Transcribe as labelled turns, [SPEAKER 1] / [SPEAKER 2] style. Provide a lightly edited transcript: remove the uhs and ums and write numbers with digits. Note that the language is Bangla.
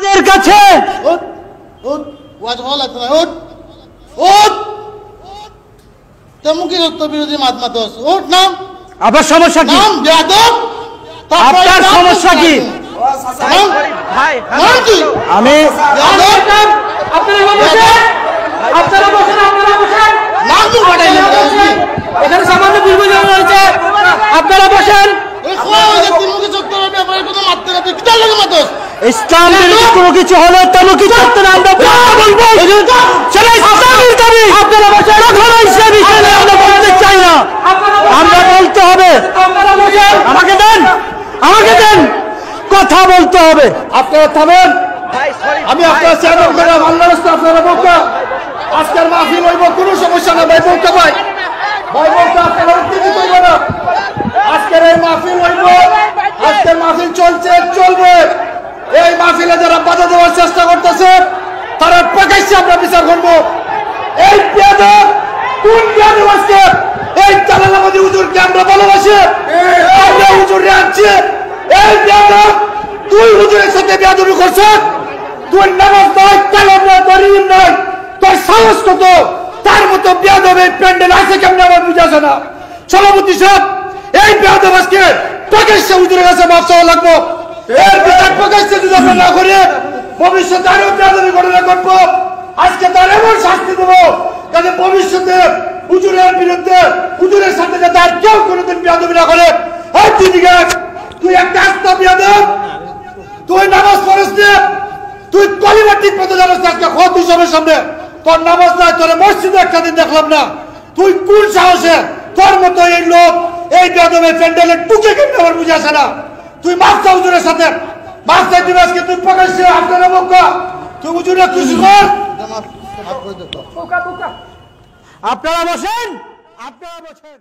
[SPEAKER 1] আমাদের কাছে
[SPEAKER 2] বিরোধী মাত মাতস ওঠ নাম
[SPEAKER 1] আবার সমস্যা কি? আপনার সমস্যা কি? আমি
[SPEAKER 2] এখানে সামান্য বিরোধী রয়েছে, আপনারা বসেন।
[SPEAKER 1] ইসলাম বিরোধী কোনো কিছু হলে তেমন কিছু করতে না, আমরা বলবো সেটা ইসলামের দাবি। আপনারা বসেন, কখনো ইসলামী ছেলে আমরা বলতে চাই না, আমরা বলতে হবে। আমাকে দেন, আমাকে দেন, কথা বলতে হবে। আপনারা থামেন, আমি আপনার চেয়ারম্যান করে আল্লাহ রাস্তা আপনারা বলতে আজকের মাহফিল হইব, কোনো সমস্যা না ভাই, বলতে ভাই ভাই বলতে আপনারা উত্তেজিত হইব না। আজকের এই মাহফিল হইব, আজকের মাহফিল চলছে, চলবে। এই মাহফিলে যারা বাধা দেওয়ার চেষ্টা করতেছে তারা প্রকাশ্যে আমরা বিচার করব। এই বেয়াদব কোন বেয়াদব আজকে এই জালালাবাদী হুজুরকে আমরা ভালোবাসি, আমরা হুজুরে আনছি। এই বেয়াদব তুই হুজুরের সাথে বেয়াদবি করছিস, তুই নামাজ নয়, কালাম নয়, দরিম নয়, তোর সাহস কত? তার মতো বেয়াদব এই প্যান্ডেল আছে কেমনে আমার বুঝাছে না। সভাপতি সাহেব, এই বেয়াদব আজকে প্রকাশ্যে হুজুরের কাছে মাফ চাওয়া লাগবো। এর বিচার প্রকাশ্যে যদি আমরা না করে ভবিষ্যতে আরো বেয়াদবি ঘটনা ঘটবো। আজকে তার এমন শাস্তি দেবো যাতে ভবিষ্যতে হুজুরের বিরুদ্ধে, হুজুরের সাথে যাতে আর কেউ কোনোদিন বেয়াদবি না করে। আর তুই একটা আস্তা বেয়াদব, তুই নামাজ পড়িস না, তুই কলিমা ঠিক মতো জানাস না। আজকে খত হিসাবের সামনে তোর নামাজ নাই, তোর মসজিদে একটা দিন দেখলাম না। তুই কোন সাহসে তোর মতো এই লোক এই বেয়াদবের প্যান্ডেলে টুকে কেমনে আমার বুঝে আসে না। তুই মাস্তা হুজুরের সাথে মাস্তা দিবে, আজকে তুই প্রকাশ্যে আপনারা বকা, তুই হুজুরে খুশি কর। আপনারা বসেন, আপনারা বসেন।